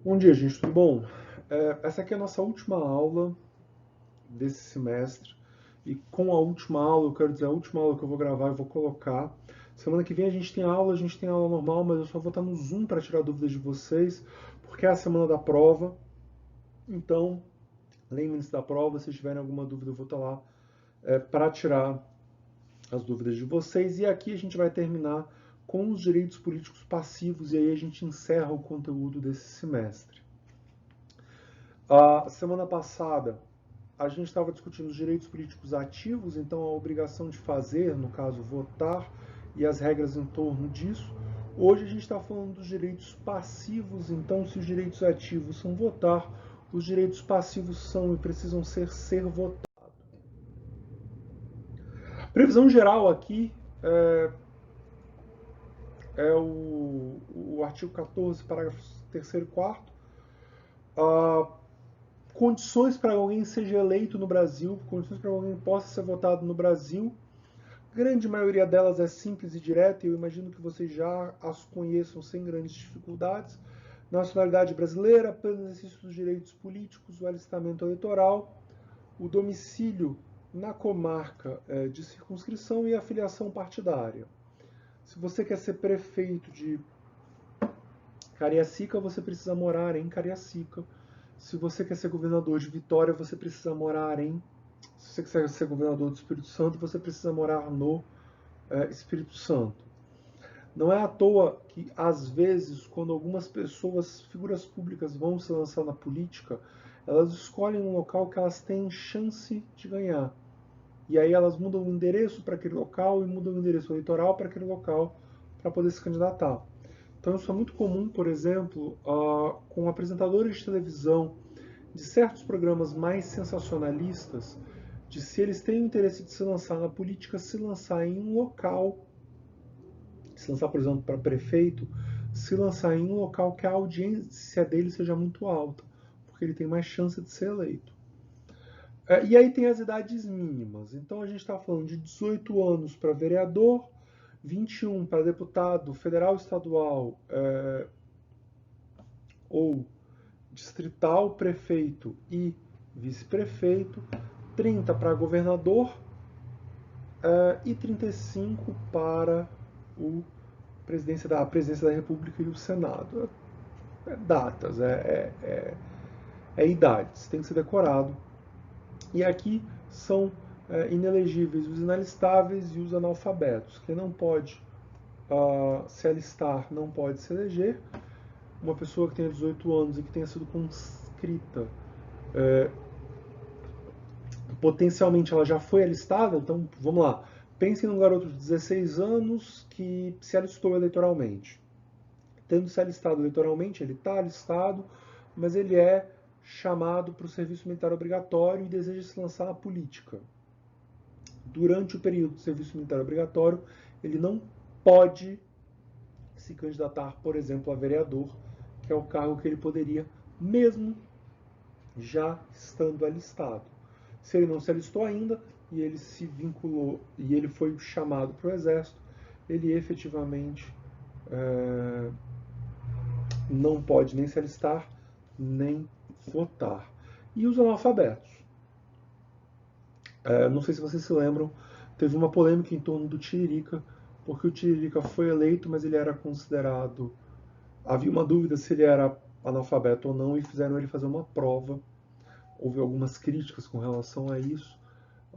Bom dia, gente, tudo bom? Essa aqui é a nossa última aula desse semestre. E com a última aula, eu quero dizer, a última aula que eu vou gravar, eu vou colocar. Semana que vem a gente tem aula normal, mas eu só vou estar no Zoom para tirar dúvidas de vocês, porque é a semana da prova. Então, lembrem-se da prova, se tiverem alguma dúvida, eu vou estar lá para tirar as dúvidas de vocês. E aqui a gente vai terminar com os direitos políticos passivos, e aí a gente encerra o conteúdo desse semestre. A semana passada, a gente estava discutindo os direitos políticos ativos, então a obrigação de fazer, no caso, votar, e as regras em torno disso. Hoje a gente está falando dos direitos passivos, então se os direitos ativos são votar, os direitos passivos são e precisam ser votados. Previsão geral aqui é o artigo 14, parágrafos 3º e 4º. Condições para alguém seja eleito no Brasil, condições para alguém possa ser votado no Brasil. A grande maioria delas é simples e direta, e eu imagino que vocês já as conheçam sem grandes dificuldades. Nacionalidade brasileira, pleno exercício dos direitos políticos, o alistamento eleitoral, o domicílio na comarca de circunscrição e a filiação partidária. Se você quer ser prefeito de Cariacica, você precisa morar em Cariacica. Se você quer ser governador de Vitória, você precisa morar em... Se você quiser ser governador do Espírito Santo, você precisa morar no Espírito Santo. Não é à toa que, às vezes, quando algumas pessoas, figuras públicas, vão se lançar na política, elas escolhem um local que elas têm chance de ganhar. E aí elas mudam o endereço para aquele local e mudam o endereço eleitoral para aquele local para poder se candidatar. Então isso é muito comum, por exemplo, com apresentadores de televisão de certos programas mais sensacionalistas, de se eles têm o interesse de se lançar na política, se lançar em um local, se lançar, por exemplo, para prefeito, se lançar em um local que a audiência dele seja muito alta, porque ele tem mais chance de ser eleito. E aí tem as idades mínimas. Então a gente está falando de 18 anos para vereador, 21 para deputado federal, estadual ou distrital, prefeito e vice-prefeito, 30 para governador e 35 para a presidência da República e o Senado. Datas, idades, tem que ser decorado. E aqui são inelegíveis os inalistáveis e os analfabetos. Quem não pode se alistar não pode se eleger. Uma pessoa que tenha 18 anos e que tenha sido conscrita, potencialmente ela já foi alistada, então vamos lá. Pensem num garoto de 16 anos que se alistou eleitoralmente. Tendo se alistado eleitoralmente, ele está alistado, mas ele é chamado para o serviço militar obrigatório e deseja se lançar na política. Durante o período de serviço militar obrigatório, ele não pode se candidatar, por exemplo, a vereador, que é o cargo que ele poderia, mesmo já estando alistado. Se ele não se alistou ainda e ele se vinculou e ele foi chamado para o exército, ele efetivamente não pode nem se alistar, nem votar. E os analfabetos? Não sei se vocês se lembram, teve uma polêmica em torno do Tiririca, porque o Tiririca foi eleito, mas ele era considerado... Havia uma dúvida se ele era analfabeto ou não, e fizeram ele fazer uma prova. Houve algumas críticas com relação a isso,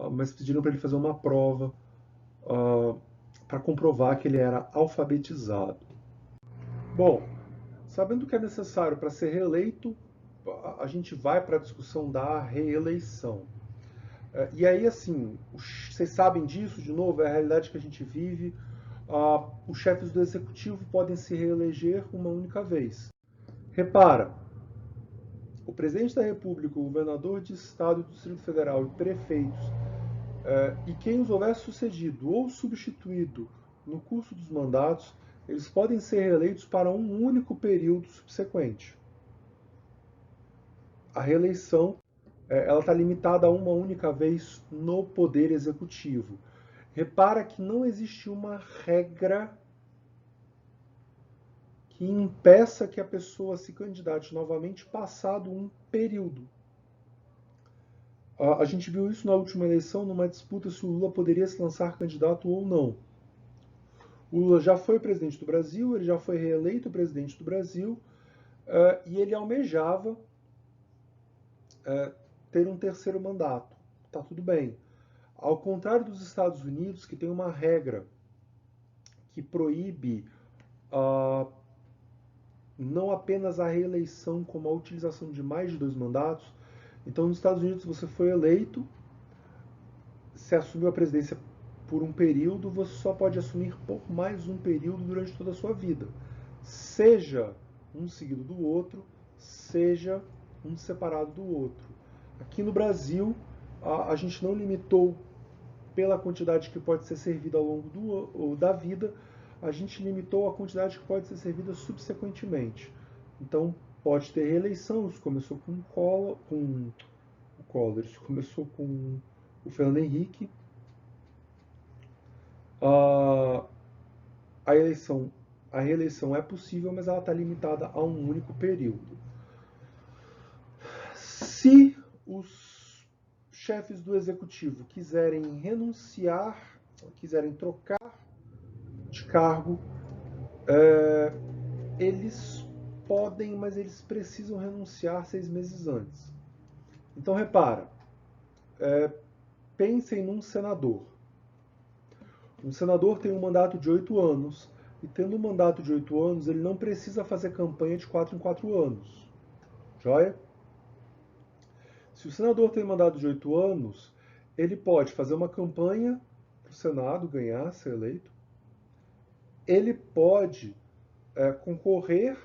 mas pediram para ele fazer uma prova para comprovar que ele era alfabetizado. Bom, sabendo o que é necessário para ser reeleito, a gente vai para a discussão da reeleição. E aí, assim, vocês sabem disso, de novo, é a realidade que a gente vive. Os chefes do executivo podem se reeleger uma única vez. Repara, o presidente da República, o governador de estado do Distrito Federal e prefeitos, e quem os houver sucedido ou substituído no curso dos mandatos, eles podem ser reeleitos para um único período subsequente. A reeleição ela está limitada a uma única vez no poder executivo. Repara que não existe uma regra que impeça que a pessoa se candidate novamente passado um período. A gente viu isso na última eleição, numa disputa se o Lula poderia se lançar candidato ou não. O Lula já foi presidente do Brasil, ele já foi reeleito presidente do Brasil, e ele almejava ter um terceiro mandato. Tá tudo bem. Ao contrário dos Estados Unidos, que tem uma regra que proíbe não apenas a reeleição, como a utilização de mais de 2 mandatos. Então, nos Estados Unidos, você foi eleito, se assumiu a presidência por um período, você só pode assumir por mais um período durante toda a sua vida. Seja um seguido do outro, seja um separado do outro. Aqui no Brasil, a gente não limitou pela quantidade que pode ser servida ao longo da vida, a gente limitou a quantidade que pode ser servida subsequentemente. Então, pode ter reeleição, isso começou com o Collor, isso começou com o Fernando Henrique. A reeleição é possível, mas ela está limitada a um único período. Se os chefes do executivo quiserem renunciar, quiserem trocar de cargo, eles podem, mas eles precisam renunciar 6 meses antes. Então repara, pensem num senador. Um senador tem um mandato de 8 anos, e tendo um mandato de 8 anos, ele não precisa fazer campanha de 4 em 4 anos. Joia? Se o senador tem mandato de 8 anos, ele pode fazer uma campanha para o Senado ganhar, ser eleito. Ele pode concorrer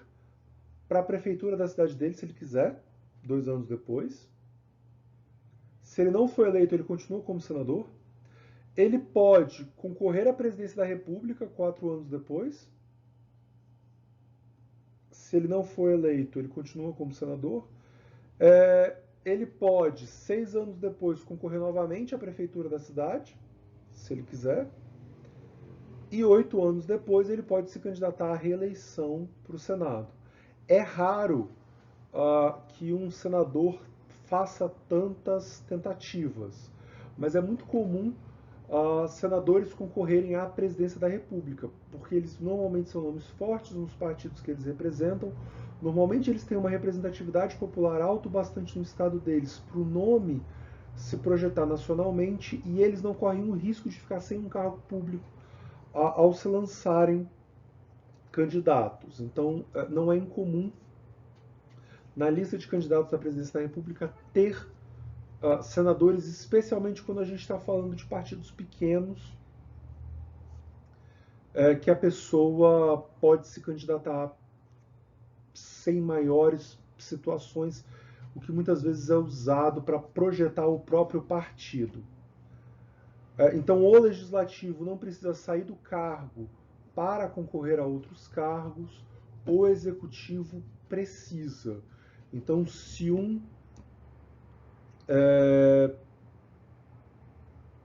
para a prefeitura da cidade dele, se ele quiser, 2 anos depois. Se ele não for eleito, ele continua como senador. Ele pode concorrer à presidência da República 4 anos depois. Se ele não for eleito, ele continua como senador. Ele pode, 6 anos depois, concorrer novamente à prefeitura da cidade, se ele quiser. E 8 anos depois, ele pode se candidatar à reeleição para o Senado. É raro que um senador faça tantas tentativas, mas é muito comum senadores concorrerem à presidência da República, porque eles normalmente são nomes fortes nos partidos que eles representam. Normalmente eles têm uma representatividade popular alta bastante no estado deles para o nome se projetar nacionalmente, e eles não correm o risco de ficar sem um cargo público ao se lançarem candidatos. Então não é incomum na lista de candidatos à presidência da República ter senadores, especialmente quando a gente está falando de partidos pequenos, que a pessoa pode se candidatar sem maiores situações, o que muitas vezes é usado para projetar o próprio partido. Então, o legislativo não precisa sair do cargo para concorrer a outros cargos, o executivo precisa. Então, se um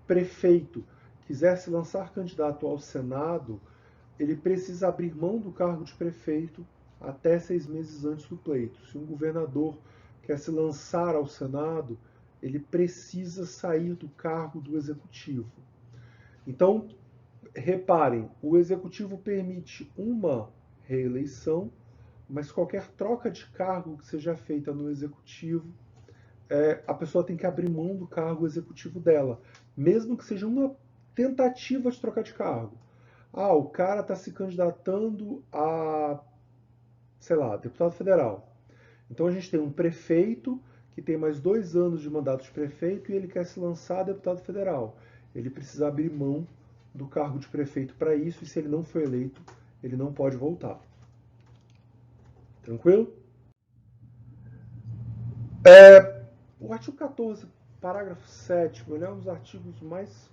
prefeito quiser se lançar candidato ao Senado, ele precisa abrir mão do cargo de prefeito até 6 meses antes do pleito. Se um governador quer se lançar ao Senado, ele precisa sair do cargo do executivo. Então, reparem, o executivo permite uma reeleição, mas qualquer troca de cargo que seja feita no executivo, a pessoa tem que abrir mão do cargo executivo dela, mesmo que seja uma tentativa de trocar de cargo. O cara está se candidatando a, sei lá, deputado federal. Então a gente tem um prefeito que tem mais 2 anos de mandato de prefeito e ele quer se lançar a deputado federal. Ele precisa abrir mão do cargo de prefeito para isso, e se ele não for eleito, ele não pode voltar. Tranquilo? O artigo 14, parágrafo 7º, ele é um dos artigos mais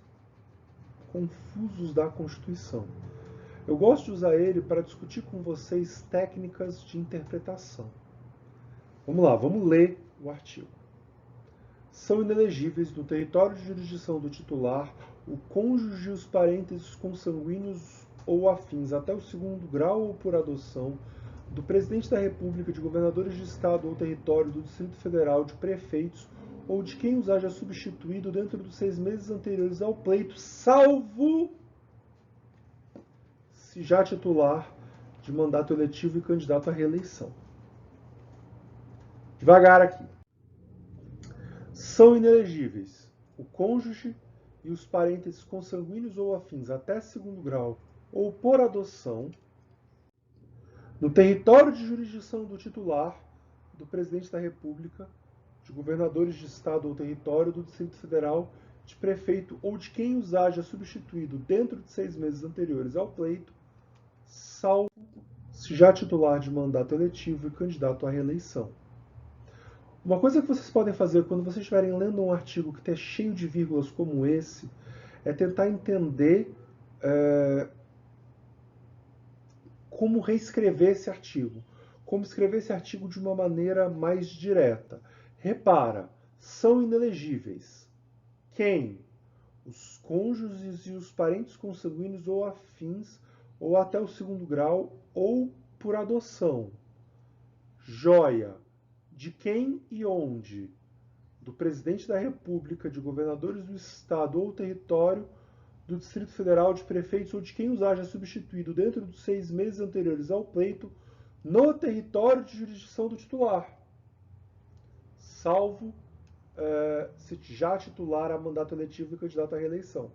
confusos da Constituição. Eu gosto de usar ele para discutir com vocês técnicas de interpretação. Vamos lá, vamos ler o artigo. São inelegíveis no território de jurisdição do titular o cônjuge e os parentes consanguíneos ou afins até o 2º grau ou por adoção, do presidente da República, de governadores de estado ou território, do Distrito Federal, de prefeitos ou de quem os haja substituído dentro dos 6 meses anteriores ao pleito, salvo se já titular de mandato eletivo e candidato à reeleição. Devagar aqui. São inelegíveis o cônjuge e os parentes consanguíneos ou afins até segundo grau ou por adoção no território de jurisdição do titular, do presidente da República, de governadores de estado ou território, do Distrito Federal, de prefeito ou de quem os haja substituído dentro de 6 meses anteriores ao pleito, salvo se já titular de mandato eletivo e candidato à reeleição. Uma coisa que vocês podem fazer quando vocês estiverem lendo um artigo que está cheio de vírgulas como esse, é tentar entender como reescrever esse artigo, como escrever esse artigo de uma maneira mais direta. Repara, são inelegíveis quem? Os cônjuges e os parentes consanguíneos ou afins, ou até o segundo grau, ou por adoção. Joia. De quem e onde? Do presidente da República, de governadores do estado ou território, do Distrito Federal, de prefeitos ou de quem os haja substituído dentro dos 6 meses anteriores ao pleito, no território de jurisdição do titular, salvo se já titular a mandato eletivo e candidato à reeleição.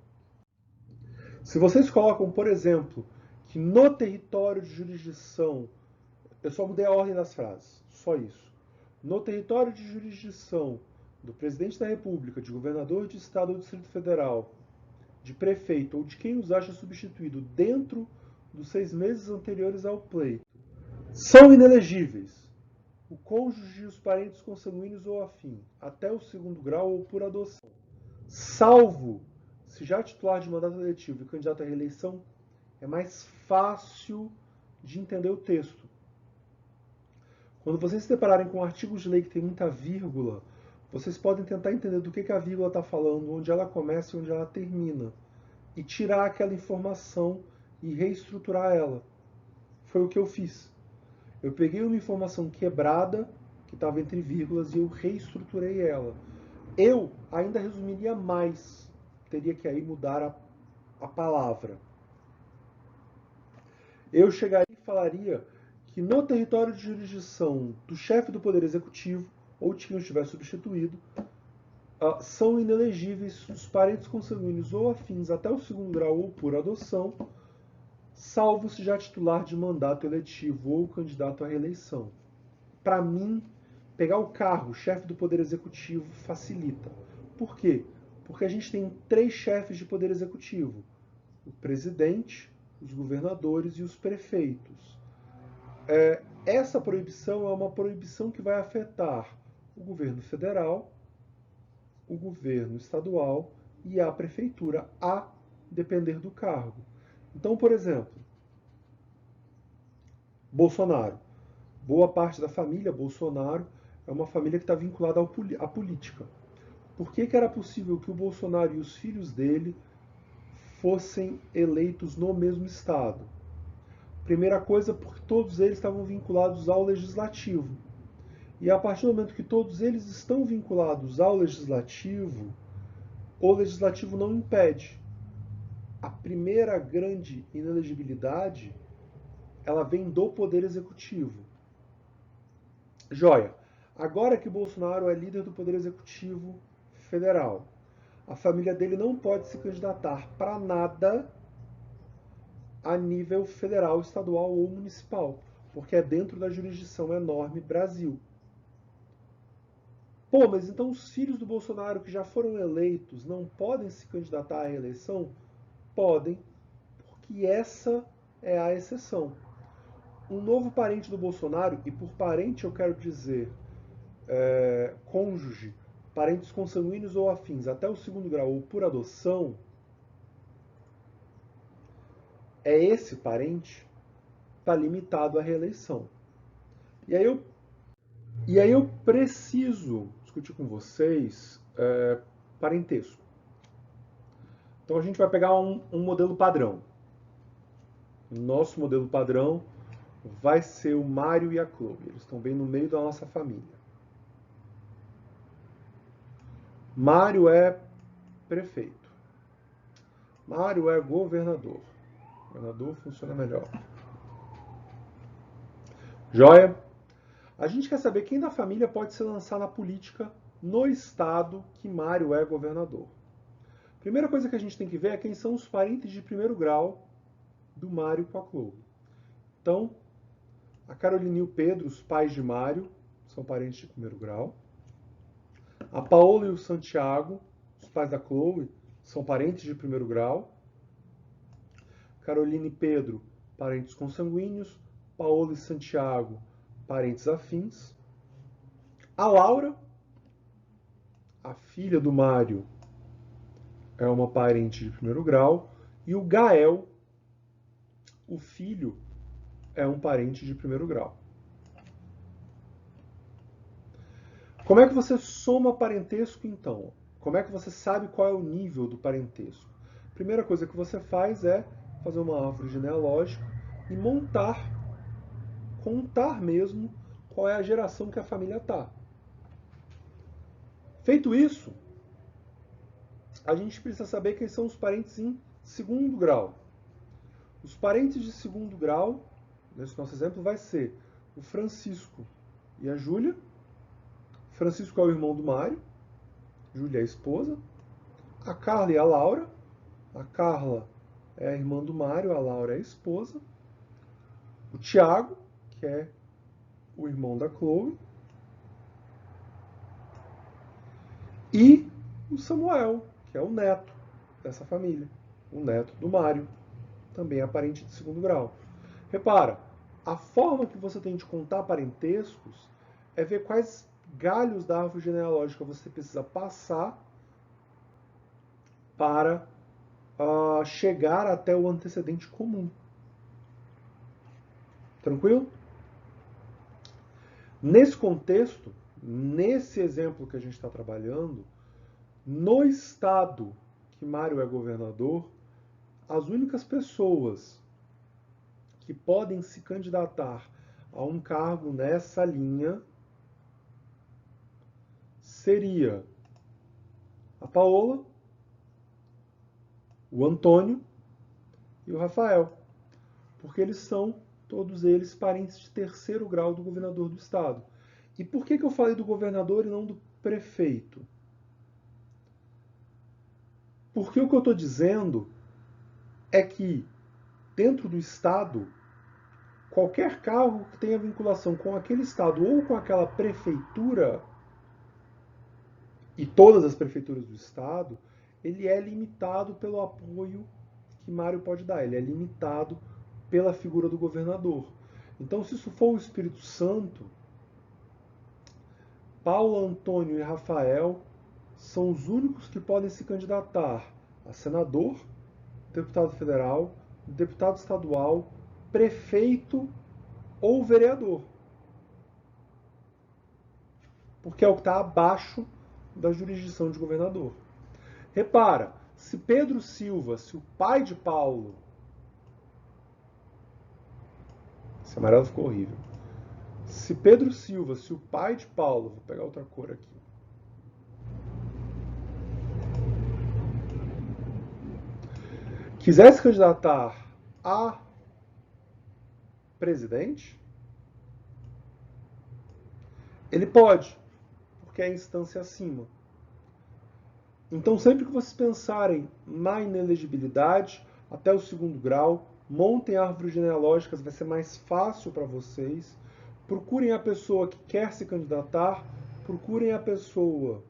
Se vocês colocam, por exemplo, que no território de jurisdição, eu só mudei a ordem das frases, só isso. No território de jurisdição do presidente da República, de governador de estado ou Distrito Federal, de prefeito ou de quem os acha substituído dentro dos 6 meses anteriores ao pleito, são inelegíveis o cônjuge e os parentes consanguíneos ou afim, até o segundo grau ou por adoção, salvo se já titular de mandato eletivo e candidato à reeleição. É mais fácil de entender o texto. Quando vocês se depararem com artigos de lei que tem muita vírgula, vocês podem tentar entender do que a vírgula está falando, onde ela começa e onde ela termina, e tirar aquela informação e reestruturar ela. Foi o que eu fiz. Eu peguei uma informação quebrada, que estava entre vírgulas, e eu reestruturei ela. Eu ainda resumiria mais, teria que aí mudar a palavra. Eu chegaria e falaria que no território de jurisdição do chefe do Poder Executivo, ou de quem o estiver substituído, são inelegíveis os parentes consanguíneos ou afins até o segundo grau ou por adoção, salvo se já titular de mandato eletivo ou candidato à reeleição. Para mim, pegar o cargo, chefe do Poder Executivo, facilita. Por quê? Porque a gente tem 3 chefes de Poder Executivo: o presidente, os governadores e os prefeitos. Essa proibição é uma proibição que vai afetar o governo federal, o governo estadual e a prefeitura, a depender do cargo. Então, por exemplo, Bolsonaro. Boa parte da família Bolsonaro é uma família que está vinculada à política. Por que era possível que o Bolsonaro e os filhos dele fossem eleitos no mesmo estado? Primeira coisa, porque todos eles estavam vinculados ao legislativo. E a partir do momento que todos eles estão vinculados ao legislativo, o legislativo não impede. A primeira grande inelegibilidade, ela vem do Poder Executivo. Joia. Agora que Bolsonaro é líder do Poder Executivo Federal, a família dele não pode se candidatar para nada a nível federal, estadual ou municipal, porque é dentro da jurisdição enorme Brasil. Pô, mas então os filhos do Bolsonaro que já foram eleitos não podem se candidatar à reeleição? Podem, porque essa é a exceção. Um novo parente do Bolsonaro, e por parente eu quero dizer cônjuge, parentes consanguíneos ou afins até o segundo grau ou por adoção, esse parente está limitado à reeleição. E aí eu preciso discutir com vocês parentesco. Então a gente vai pegar um modelo padrão. Nosso modelo padrão, vai ser o Mário e a Chloe. Eles estão bem no meio da nossa família. Mário é prefeito. Mário é governador. Governador funciona melhor. Joia? A gente quer saber quem da família pode se lançar na política no estado que Mário é governador. Primeira coisa que a gente tem que ver é quem são os parentes de primeiro grau do Mário com a Chloe. Então, a Carolina e o Pedro, os pais de Mário, são parentes de primeiro grau. A Paola e o Santiago, os pais da Chloe, são parentes de primeiro grau. Carolina e Pedro, parentes consanguíneos. Paola e Santiago, parentes afins. A Laura, a filha do Mário, é uma parente de primeiro grau. E o Gael, o filho, é um parente de primeiro grau. Como é que você soma parentesco, então? Como é que você sabe qual é o nível do parentesco? A primeira coisa que você faz é fazer uma árvore genealógica e contar mesmo qual é a geração que a família está. Feito isso, a gente precisa saber quem são os parentes em segundo grau. Os parentes de segundo grau, nesse nosso exemplo, vai ser o Francisco e a Júlia. Francisco é o irmão do Mário, Júlia é a esposa. A Carla e a Laura. A Carla é a irmã do Mário, a Laura é a esposa. O Tiago, que é o irmão da Chloe. E o Samuel, que é o neto dessa família. O neto do Mário, também é parente de segundo grau. Repara, a forma que você tem de contar parentescos é ver quais galhos da árvore genealógica você precisa passar para chegar até o antecedente comum. Tranquilo? Nesse contexto, nesse exemplo que a gente está trabalhando, no estado que Mário é governador, as únicas pessoas que podem se candidatar a um cargo nessa linha seria a Paola, o Antônio e o Rafael, porque eles são, todos eles, parentes de terceiro grau do governador do estado. E por que eu falei do governador e não do prefeito? Porque o que eu estou dizendo é que, dentro do estado, qualquer cargo que tenha vinculação com aquele estado ou com aquela prefeitura, e todas as prefeituras do estado, ele é limitado pelo apoio que Mário pode dar. Ele é limitado pela figura do governador. Então, se isso for o Espírito Santo, Paulo, Antônio e Rafael são os únicos que podem se candidatar a senador, deputado federal, deputado estadual, prefeito ou vereador. Porque é o que está abaixo da jurisdição de governador. Repara, se Pedro Silva, se o pai de Paulo... Esse amarelo ficou horrível. Se Pedro Silva, se o pai de Paulo... Vou pegar outra cor aqui. Quiser se candidatar a presidente, ele pode, porque é a instância acima. Então, sempre que vocês pensarem na inelegibilidade, até o segundo grau, montem árvores genealógicas, vai ser mais fácil para vocês. Procurem a pessoa que quer se candidatar, procurem a pessoa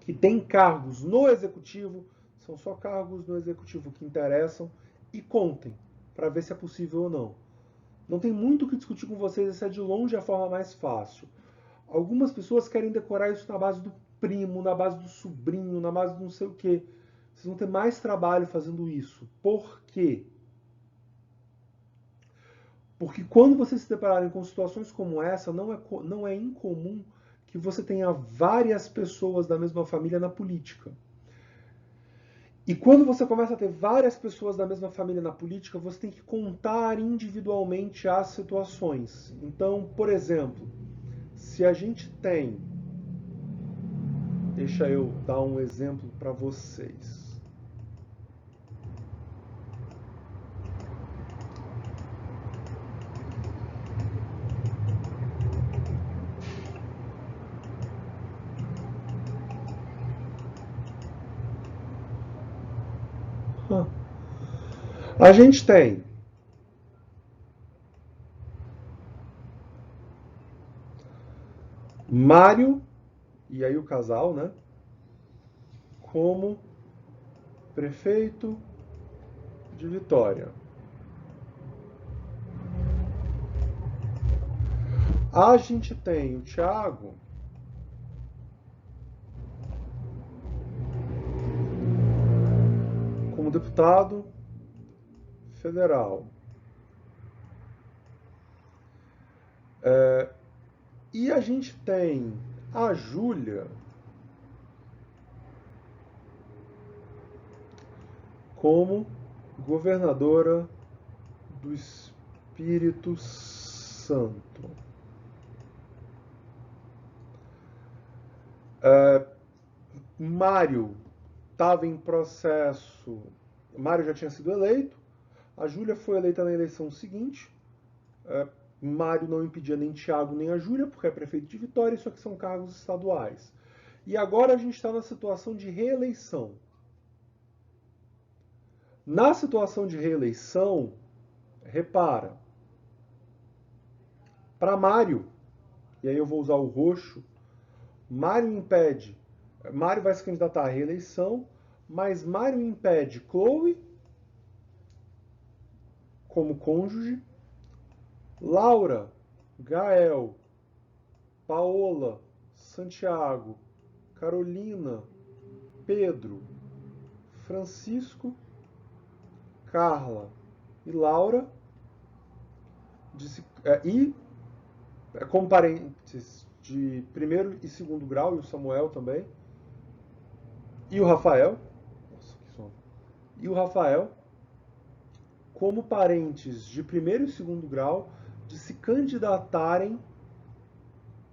que tem cargos no executivo, são só cargos no executivo que interessam, e contem para ver se é possível ou não. Não tem muito o que discutir com vocês, essa é de longe a forma mais fácil. Algumas pessoas querem decorar isso na base do primo, na base do sobrinho, na base do não sei o quê. Vocês vão ter mais trabalho fazendo isso. Por quê? Porque quando vocês se depararem com situações como essa, não é incomum que você tenha várias pessoas da mesma família na política. E quando você começa a ter várias pessoas da mesma família na política, você tem que contar individualmente as situações. Então, por exemplo, se a gente tem... Deixa eu dar um exemplo para vocês. A gente tem Mário, e aí o casal, né? Como prefeito de Vitória. A gente tem o Thiago como deputado federal. E a gente tem a Júlia como governadora do Espírito Santo. Mário estava em processo. Mário já tinha sido eleito. A Júlia foi eleita na eleição seguinte. Mário não impedia nem Thiago nem a Júlia, porque é prefeito de Vitória, isso aqui são cargos estaduais. E agora a gente está na situação de reeleição. Na situação de reeleição, repara, para Mário, e aí eu vou usar o roxo, Mário vai se candidatar à reeleição, mas Mário impede Chloe como cônjuge, Laura, Gael, Paola, Santiago, Carolina, Pedro, Francisco, Carla e Laura, e como parentes de primeiro e segundo grau, e o Samuel também, e o Rafael, como parentes de primeiro e segundo grau, de se candidatarem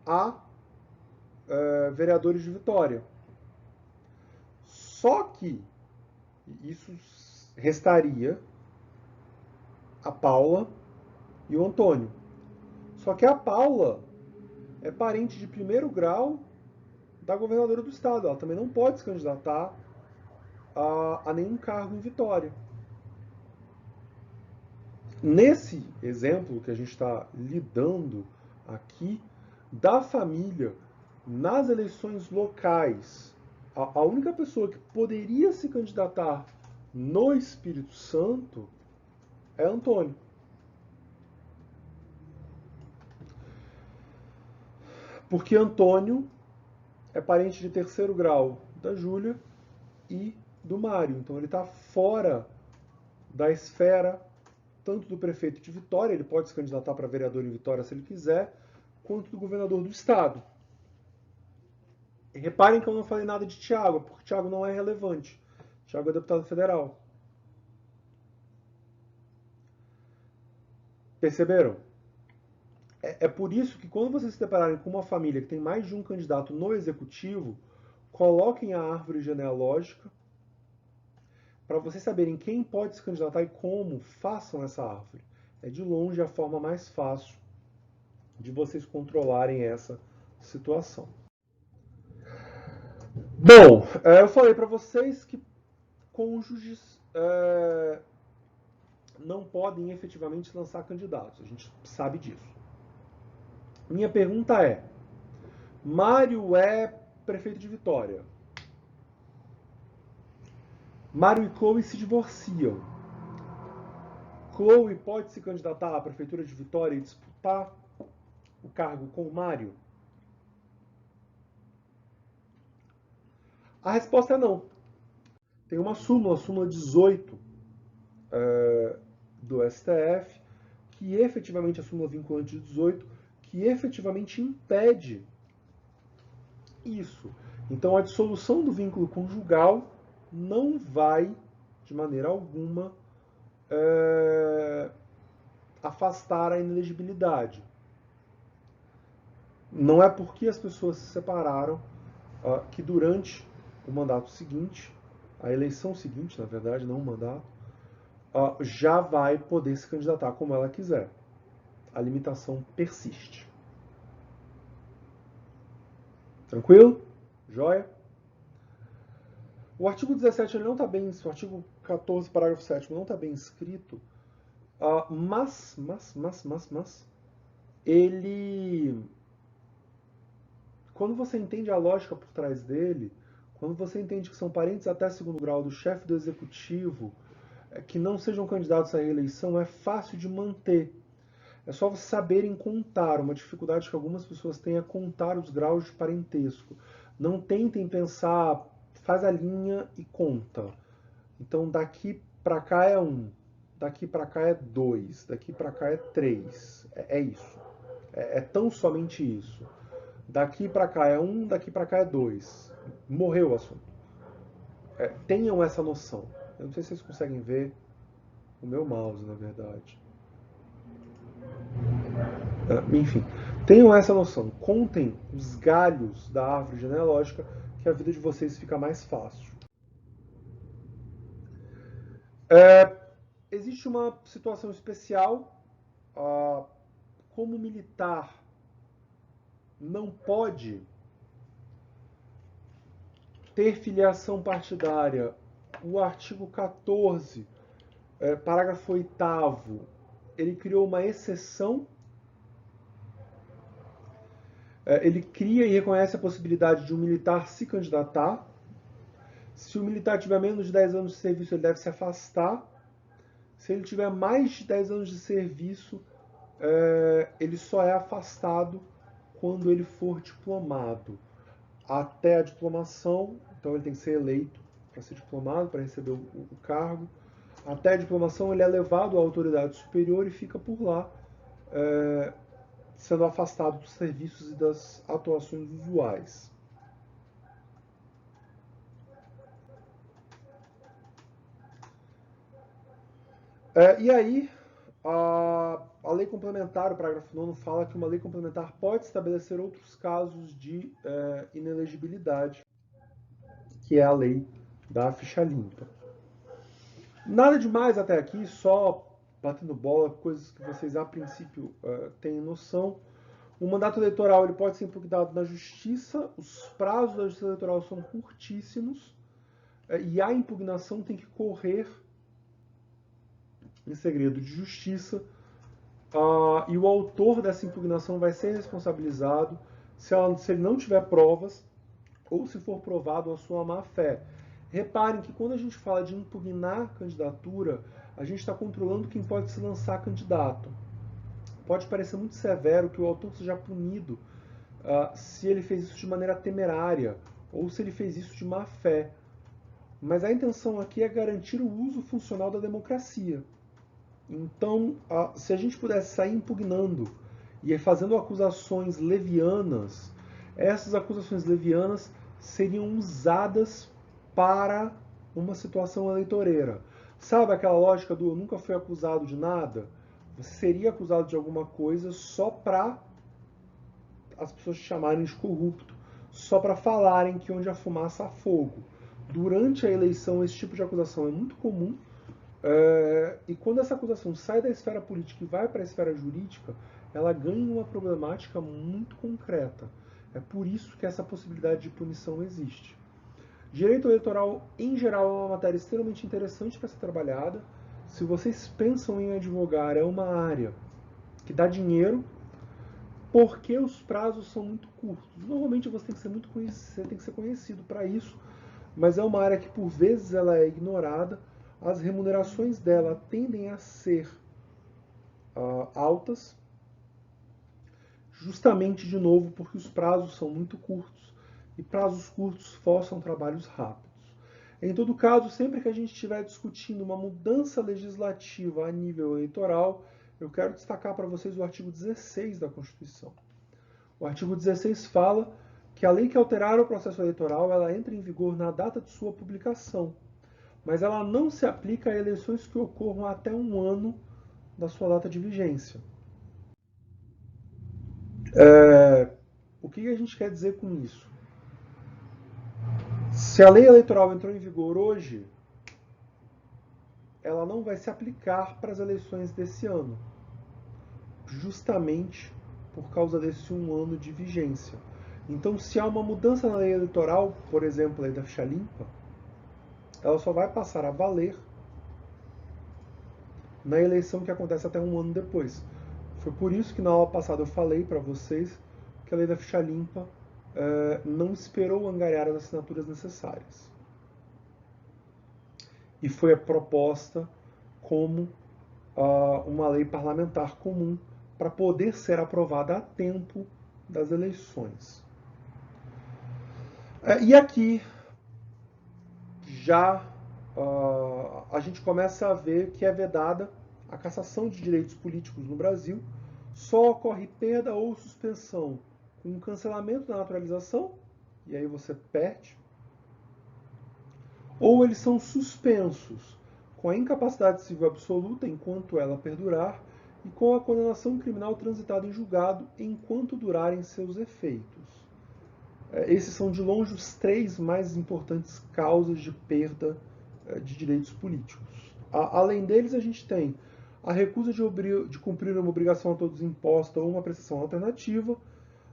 a vereadores de Vitória. Só que isso restaria a Paula e o Antônio. Só que a Paula é parente de primeiro grau da governadora do estado. Ela também não pode se candidatar a nenhum cargo em Vitória. Nesse exemplo que a gente está lidando aqui, da família, nas eleições locais, a única pessoa que poderia se candidatar no Espírito Santo é Antônio. Porque Antônio é parente de terceiro grau da Júlia e do Mário. Então ele está fora da esfera tanto do prefeito de Vitória, ele pode se candidatar para vereador em Vitória se ele quiser, quanto do governador do estado. E reparem que eu não falei nada de Thiago, porque Thiago não é relevante. Thiago é deputado federal. Perceberam? É por isso que quando vocês se depararem com uma família que tem mais de um candidato no executivo, coloquem a árvore genealógica para vocês saberem quem pode se candidatar e como, façam essa árvore. É de longe a forma mais fácil de vocês controlarem essa situação. Bom, eu falei para vocês que cônjuges não podem efetivamente lançar candidatos. A gente sabe disso. Minha pergunta é: Mário é prefeito de Vitória. Mário e Chloe se divorciam. Chloe pode se candidatar à prefeitura de Vitória e disputar o cargo com o Mário? A resposta é não. Tem uma súmula 18 do STF, que efetivamente, a súmula vinculante de 18, que efetivamente impede isso. Então, a dissolução do vínculo conjugal não vai, de maneira alguma, afastar a inelegibilidade. Não é porque as pessoas se separaram que durante o mandato seguinte, a eleição seguinte, na verdade, não o mandato, já vai poder se candidatar como ela quiser. A limitação persiste. Tranquilo? Joia? O artigo 17 ele não está bem, o artigo 14, parágrafo 7 não está bem escrito, mas ele, quando você entende a lógica por trás dele, quando você entende que são parentes até segundo grau do chefe do executivo, que não sejam candidatos à reeleição, é fácil de manter. É só vocês saberem contar. Uma dificuldade que algumas pessoas têm é contar os graus de parentesco. Não tentem pensar, faz a linha e conta. Então daqui para cá é 1, daqui para cá é 2, daqui para cá é 3. É isso. É tão somente isso. Daqui para cá é 1, daqui para cá é 2. Morreu o assunto. Tenham essa noção. Eu não sei se vocês conseguem ver o meu mouse, na verdade. Enfim, tenham essa noção. Contem os galhos da árvore genealógica, que a vida de vocês fica mais fácil. Existe uma situação especial. Como militar não pode ter filiação partidária, o artigo 14, parágrafo 8º, ele criou uma exceção. Ele cria e reconhece a possibilidade de um militar se candidatar. Se o militar tiver menos de 10 anos de serviço, ele deve se afastar. Se ele tiver mais de 10 anos de serviço, ele só é afastado quando ele for diplomado. Até a diplomação, então ele tem que ser eleito para ser diplomado, para receber o cargo. Até a diplomação ele é levado à autoridade superior e fica por lá, sendo afastado dos serviços e das atuações usuais. E aí, a lei complementar, o parágrafo 9 fala que uma lei complementar pode estabelecer outros casos de inelegibilidade, que é a lei da ficha limpa. Nada demais até aqui, só batendo bola, coisas que vocês a princípio têm noção. O mandato eleitoral ele pode ser impugnado na justiça, os prazos da justiça eleitoral são curtíssimos, e a impugnação tem que correr em segredo de justiça, e o autor dessa impugnação vai ser responsabilizado se ele não tiver provas ou se for provado a sua má-fé. Reparem que quando a gente fala de impugnar candidatura, a gente está controlando quem pode se lançar candidato. Pode parecer muito severo que o autor seja punido se ele fez isso de maneira temerária ou se ele fez isso de má-fé. Mas a intenção aqui é garantir o uso funcional da democracia. Então, se a gente pudesse sair impugnando e fazendo acusações levianas, essas acusações levianas seriam usadas para uma situação eleitoreira. Sabe aquela lógica do eu nunca fui acusado de nada? Você seria acusado de alguma coisa só para as pessoas te chamarem de corrupto, só para falarem que onde há fumaça há fogo. Durante a eleição, esse tipo de acusação é muito comum, e quando essa acusação sai da esfera política e vai para a esfera jurídica, ela ganha uma problemática muito concreta. É por isso que essa possibilidade de punição existe. Direito eleitoral, em geral, é uma matéria extremamente interessante para ser trabalhada. Se vocês pensam em advogar, é uma área que dá dinheiro, porque os prazos são muito curtos. Normalmente você tem que ser conhecido para isso, mas é uma área que por vezes ela é ignorada. As remunerações dela tendem a ser altas, justamente de novo porque os prazos são muito curtos e prazos curtos forçam trabalhos rápidos. Em todo caso, sempre que a gente estiver discutindo uma mudança legislativa a nível eleitoral, eu quero destacar para vocês o artigo 16 da Constituição. O artigo 16 fala que a lei que alterar o processo eleitoral ela entra em vigor na data de sua publicação. mas ela não se aplica a eleições que ocorram até um ano da sua data de vigência. O que a gente quer dizer com isso? Se a lei eleitoral entrou em vigor hoje, ela não vai se aplicar para as eleições desse ano, justamente por causa desse um ano de vigência. Então, se há uma mudança na lei eleitoral, por exemplo, a lei da ficha limpa, ela só vai passar a valer na eleição que acontece até um ano depois. Foi por isso que na aula passada eu falei para vocês que a lei da ficha limpa não esperou angariar as assinaturas necessárias. E foi proposta como uma lei parlamentar comum para poder ser aprovada a tempo das eleições. E aqui já a gente começa a ver que é vedada a cassação de direitos políticos no Brasil. Só ocorre perda ou suspensão com um cancelamento da naturalização, e aí você perde, ou eles são suspensos com a incapacidade civil absoluta enquanto ela perdurar e com a condenação criminal transitada em julgado enquanto durarem seus efeitos. Esses são de longe os 3 mais importantes causas de perda de direitos políticos. Além deles, a gente tem a recusa de cumprir uma obrigação a todos imposta ou uma prestação alternativa,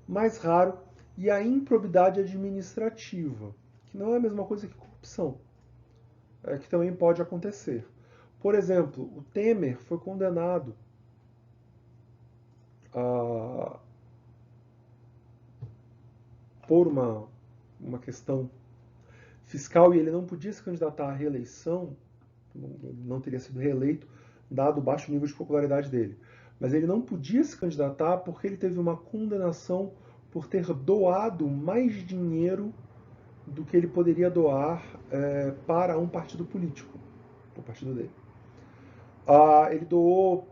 mais raro, e a improbidade administrativa, que não é a mesma coisa que corrupção, que também pode acontecer. Por exemplo, o Temer foi condenado por uma questão fiscal e ele não podia se candidatar à reeleição, não teria sido reeleito, dado o baixo nível de popularidade dele. Mas ele não podia se candidatar porque ele teve uma condenação por ter doado mais dinheiro do que ele poderia doar para um partido político, o partido dele. Ele doou,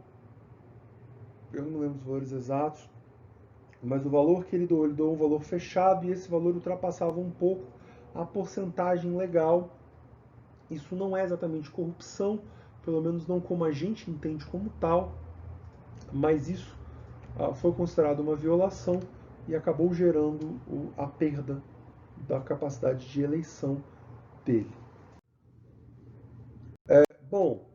eu não lembro os valores exatos, mas o valor que ele doou um valor fechado e esse valor ultrapassava um pouco a porcentagem legal. Isso não é exatamente corrupção, pelo menos não como a gente entende como tal, mas isso foi considerado uma violação e acabou gerando a perda da capacidade de eleição dele. Bom,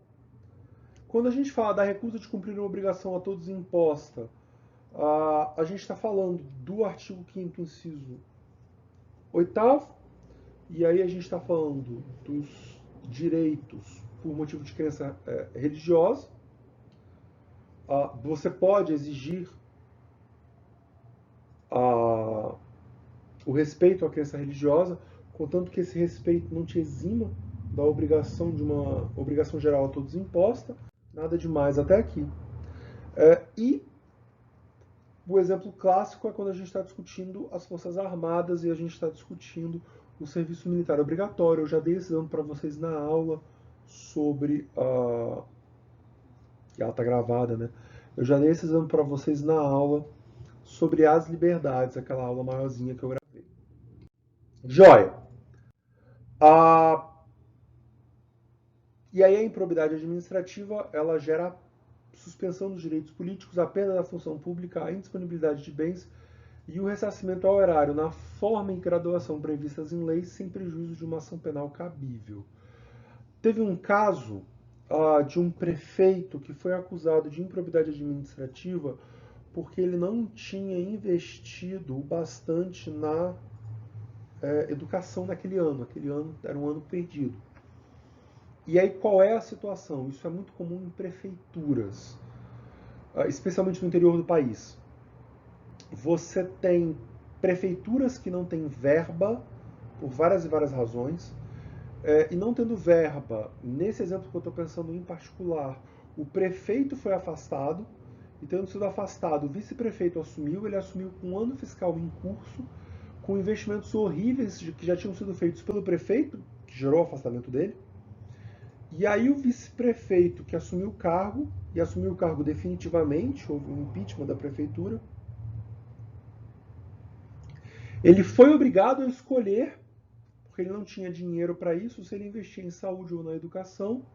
quando a gente fala da recusa de cumprir uma obrigação a todos imposta, a gente está falando do artigo 5º, inciso 8º, e aí a gente está falando dos direitos por motivo de crença religiosa. Você pode exigir o respeito à crença religiosa, contanto que esse respeito não te exima da obrigação de uma obrigação geral a todos imposta. Nada demais até aqui. E o exemplo clássico é quando a gente está discutindo as Forças Armadas e a gente está discutindo o serviço militar obrigatório. Eu já dei esse exemplo para vocês na aula sobre ela está gravada, né? Eu já dei esse exemplo para vocês na aula sobre as liberdades, aquela aula maiorzinha que eu gravei. Joia! E aí a improbidade administrativa, ela gera suspensão dos direitos políticos, a perda da função pública, a indisponibilidade de bens e o ressarcimento ao erário na forma e graduação previstas em leis sem prejuízo de uma ação penal cabível. Teve um caso de um prefeito que foi acusado de improbidade administrativa porque ele não tinha investido o bastante na educação naquele ano. Aquele ano era um ano perdido. E aí qual é a situação? Isso é muito comum em prefeituras, especialmente no interior do país. Você tem prefeituras que não têm verba por várias e várias razões, e não tendo verba, nesse exemplo que eu estou pensando em particular, o prefeito foi afastado, e tendo sido afastado, o vice-prefeito assumiu, ele assumiu com um ano fiscal em curso, com investimentos horríveis que já tinham sido feitos pelo prefeito, que gerou o afastamento dele. E aí o vice-prefeito que assumiu o cargo, e assumiu o cargo definitivamente, houve um impeachment da prefeitura, ele foi obrigado a escolher porque ele não tinha dinheiro para isso. Se ele investia em saúde ou na educação,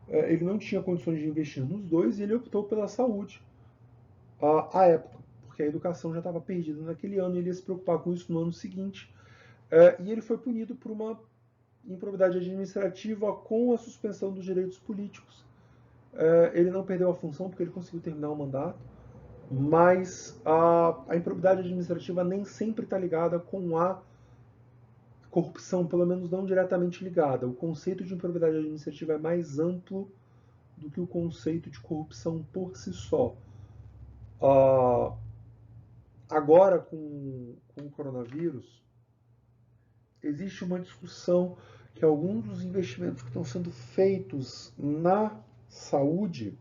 ele não tinha condições de investir nos dois, e ele optou pela saúde à época, porque a educação já estava perdida naquele ano e ele ia se preocupar com isso no ano seguinte. E ele foi punido por uma improbidade administrativa com a suspensão dos direitos políticos. Ele não perdeu a função porque ele conseguiu terminar o mandato, mas a improbidade administrativa nem sempre está ligada com a corrupção, pelo menos não diretamente ligada. O conceito de improbidade administrativa é mais amplo do que o conceito de corrupção por si só. Agora, com o coronavírus, existe uma discussão que alguns dos investimentos que estão sendo feitos na saúde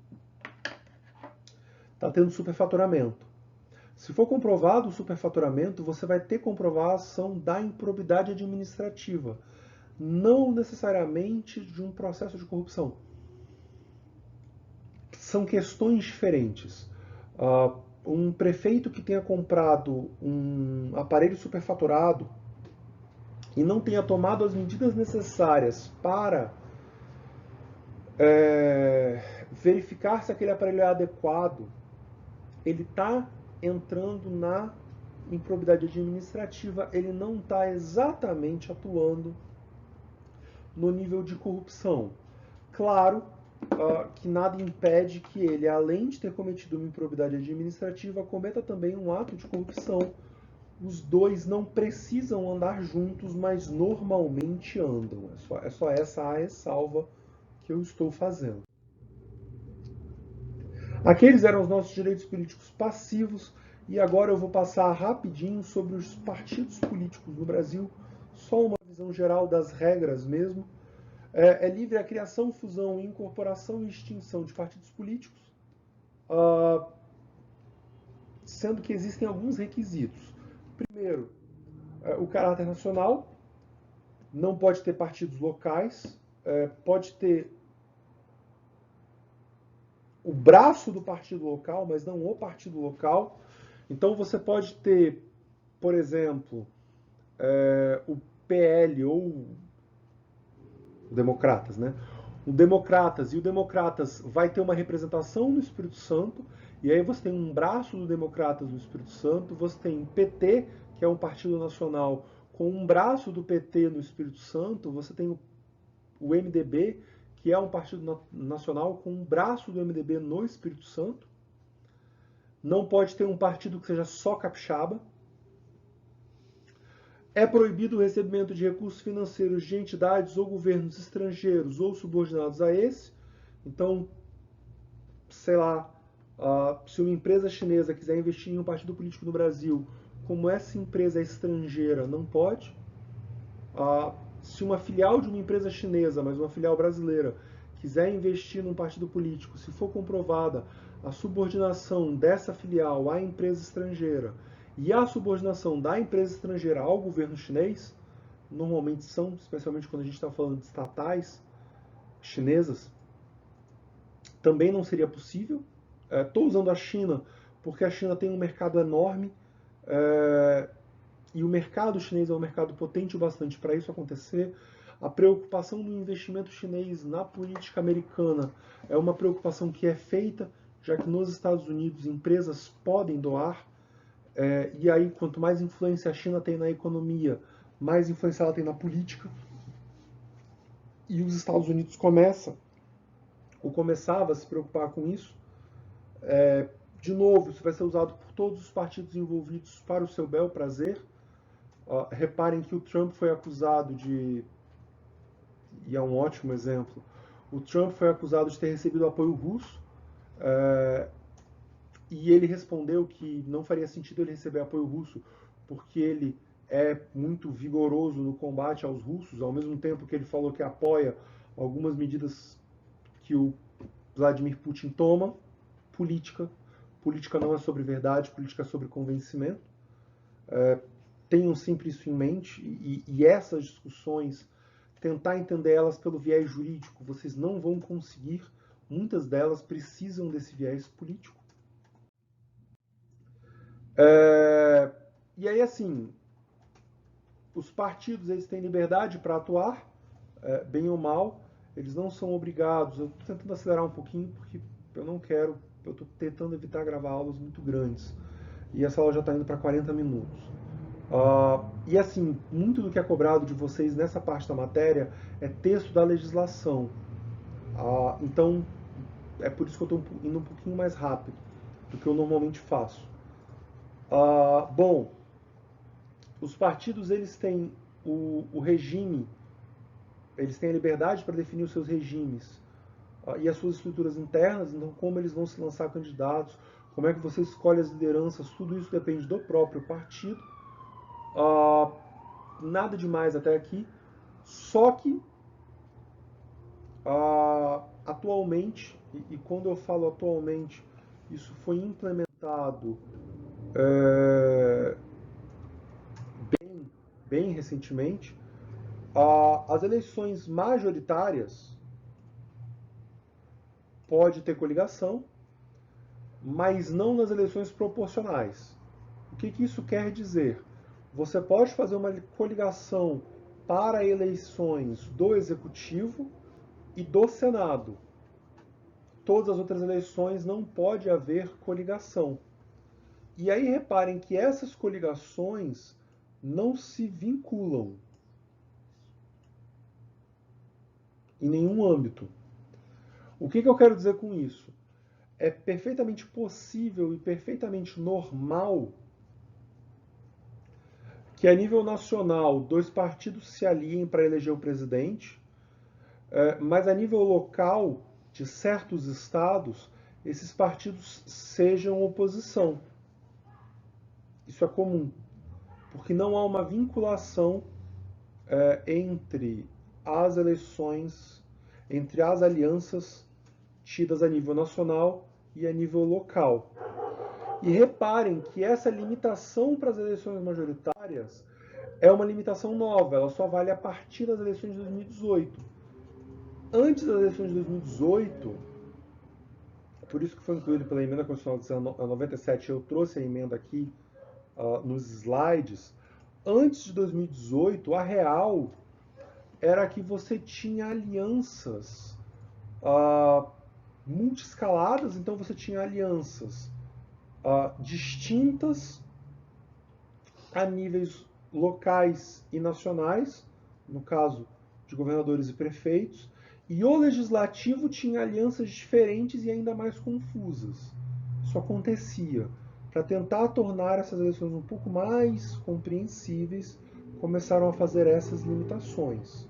está tendo superfaturamento. Se for comprovado o superfaturamento, você vai ter comprovação da improbidade administrativa, não necessariamente de um processo de corrupção. São questões diferentes. Um prefeito que tenha comprado um aparelho superfaturado e não tenha tomado as medidas necessárias para verificar se aquele aparelho é adequado, ele está entrando na improbidade administrativa, ele não está exatamente atuando no nível de corrupção. Claro que nada impede que ele, além de ter cometido uma improbidade administrativa, cometa também um ato de corrupção. Os dois não precisam andar juntos, mas normalmente andam. É só essa a ressalva que eu estou fazendo. Aqueles eram os nossos direitos políticos passivos, e agora eu vou passar rapidinho sobre os partidos políticos no Brasil, só uma visão geral das regras mesmo. É livre a criação, fusão, incorporação e extinção de partidos políticos, sendo que existem alguns requisitos. Primeiro, o caráter nacional, não pode ter partidos locais, pode ter o braço do partido local, mas não o partido local. Então você pode ter, por exemplo, o PL ou o Democratas, né? O Democratas, e o Democratas vai ter uma representação no Espírito Santo, e aí você tem um braço do Democratas no Espírito Santo, você tem PT, que é um partido nacional, com um braço do PT no Espírito Santo, você tem o MDB, que é um partido nacional com um braço do MDB no Espírito Santo. Não pode ter um partido que seja só capixaba. É proibido o recebimento de recursos financeiros de entidades ou governos estrangeiros ou subordinados a esse. Então, sei lá, se uma empresa chinesa quiser investir em um partido político no Brasil, como essa empresa é estrangeira, não pode. Se uma filial de uma empresa chinesa, mas uma filial brasileira, quiser investir num partido político, se for comprovada a subordinação dessa filial à empresa estrangeira e a subordinação da empresa estrangeira ao governo chinês, normalmente são, especialmente quando a gente está falando de estatais chinesas, também não seria possível. Estou usando a China porque a China tem um mercado enorme, e o mercado chinês é um mercado potente o bastante para isso acontecer. A preocupação do investimento chinês na política americana é uma preocupação que é feita, já que nos Estados Unidos empresas podem doar, e aí quanto mais influência a China tem na economia, mais influência ela tem na política. E os Estados Unidos começava a se preocupar com isso. De novo, isso vai ser usado por todos os partidos envolvidos para o seu bel prazer. Reparem que o Trump foi acusado de, e é um ótimo exemplo, o Trump foi acusado de ter recebido apoio russo, e ele respondeu que não faria sentido ele receber apoio russo, porque ele é muito vigoroso no combate aos russos, ao mesmo tempo que ele falou que apoia algumas medidas que o Vladimir Putin toma. Política não é sobre verdade, política é sobre convencimento. Tenham sempre isso em mente, e essas discussões, tentar entender elas pelo viés jurídico, vocês não vão conseguir. Muitas delas precisam desse viés político. E aí, assim, Os partidos, eles têm liberdade para atuar, bem ou mal, eles não são obrigados. Eu estou tentando acelerar um pouquinho porque eu não quero, eu estou tentando evitar gravar aulas muito grandes. E essa aula já está indo para 40 minutos. E assim, muito do que é cobrado de vocês nessa parte da matéria é texto da legislação. Então, é por isso que eu estou indo um pouquinho mais rápido do que eu normalmente faço. Bom, os partidos, eles têm o regime, eles têm a liberdade para definir os seus regimes e as suas estruturas internas, então como eles vão se lançar candidatos, como é que você escolhe as lideranças, tudo isso depende do próprio partido. Nada demais até aqui, só que atualmente, e quando eu falo atualmente, isso foi implementado bem recentemente, as eleições majoritárias pode ter coligação, mas não nas eleições proporcionais. O que isso quer dizer? Você pode fazer uma coligação para eleições do Executivo e do Senado. Todas as outras eleições não pode haver coligação. E aí reparem que essas coligações não se vinculam em nenhum âmbito. O que eu quero dizer com isso? É perfeitamente possível e perfeitamente normal que a nível nacional 2 partidos se aliem para eleger o presidente, mas a nível local de certos estados, esses partidos sejam oposição. Isso é comum, porque não há uma vinculação entre as eleições, entre as alianças tidas a nível nacional e a nível local. E reparem que essa limitação para as eleições majoritárias é uma limitação nova, ela só vale a partir das eleições de 2018. Antes das eleições de 2018, por isso que foi incluído pela emenda constitucional de 97, eu trouxe a emenda aqui nos slides. Antes de 2018, a real era que você tinha alianças multiescaladas, então você tinha alianças distintas a níveis locais e nacionais, no caso de governadores e prefeitos, e o legislativo tinha alianças diferentes e ainda mais confusas. Isso acontecia. Para tentar tornar essas eleições um pouco mais compreensíveis, começaram a fazer essas limitações.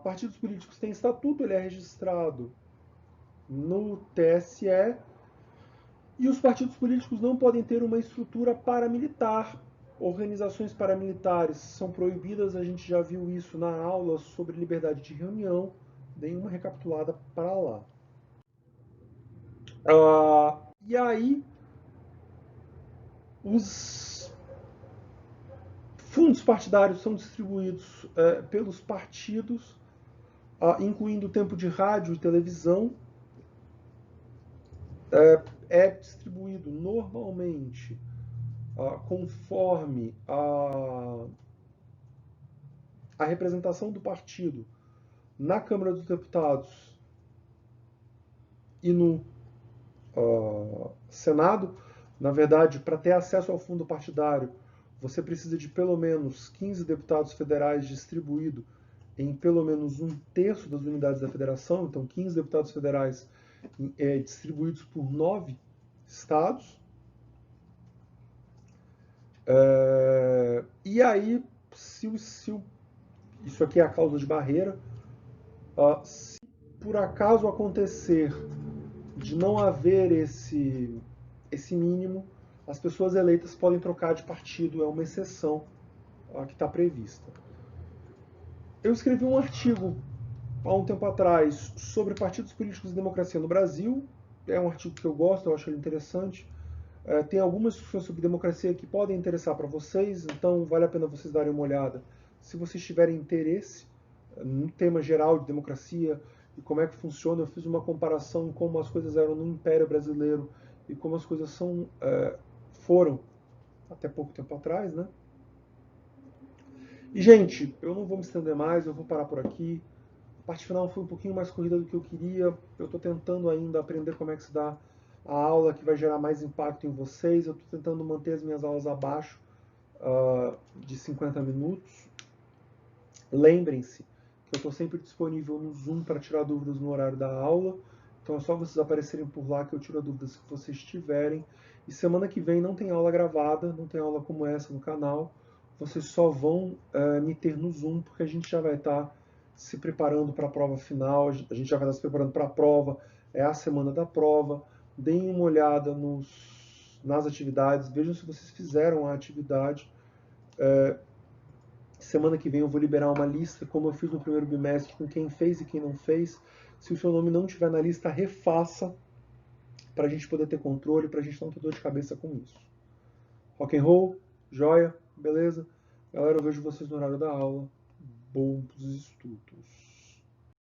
Partidos políticos têm estatuto, ele é registrado no TSE, e os partidos políticos não podem ter uma estrutura paramilitar. Organizações paramilitares são proibidas, a gente já viu isso na aula sobre liberdade de reunião. Dei uma recapitulada para lá. E aí, os fundos partidários são distribuídos pelos partidos, incluindo o tempo de rádio e televisão. É distribuído normalmente conforme a representação do partido na Câmara dos Deputados e no Senado. Na verdade, para ter acesso ao fundo partidário, você precisa de pelo menos 15 deputados federais distribuídos em pelo menos 1/3 das unidades da federação. Então, 15 deputados federais distribuídos por 9 estados. E aí, isso aqui é a cláusula de barreira, se por acaso acontecer de não haver esse mínimo, as pessoas eleitas podem trocar de partido, é uma exceção que está prevista. Eu escrevi um artigo há um tempo atrás sobre partidos políticos e democracia no Brasil. É um artigo que eu gosto, eu acho ele interessante. Tem algumas discussões sobre democracia que podem interessar para vocês, então vale a pena vocês darem uma olhada. Se vocês tiverem interesse no tema geral de democracia e como é que funciona, eu fiz uma comparação como as coisas eram no Império Brasileiro e como as coisas foram até pouco tempo atrás, né? E, gente, eu não vou me estender mais, eu vou parar por aqui. A parte final foi um pouquinho mais corrida do que eu queria. Eu estou tentando ainda aprender como é que se dá a aula que vai gerar mais impacto em vocês. Eu estou tentando manter as minhas aulas abaixo de 50 minutos. Lembrem-se que eu estou sempre disponível no Zoom para tirar dúvidas no horário da aula. Então é só vocês aparecerem por lá que eu tiro as dúvidas que vocês tiverem. E semana que vem não tem aula gravada, não tem aula como essa no canal. Vocês só vão me ter no Zoom, porque a gente já vai estar se preparando para a prova final, a gente já vai estar se preparando para a prova, é a semana da prova. Deem uma olhada nas atividades, vejam se vocês fizeram a atividade. Semana que vem eu vou liberar uma lista, como eu fiz no primeiro bimestre, com quem fez e quem não fez. Se o seu nome não estiver na lista, refaça para a gente poder ter controle, para a gente não ter dor de cabeça com isso. Rock and roll, joia, beleza? Galera, eu vejo vocês no horário da aula. Bons estudos.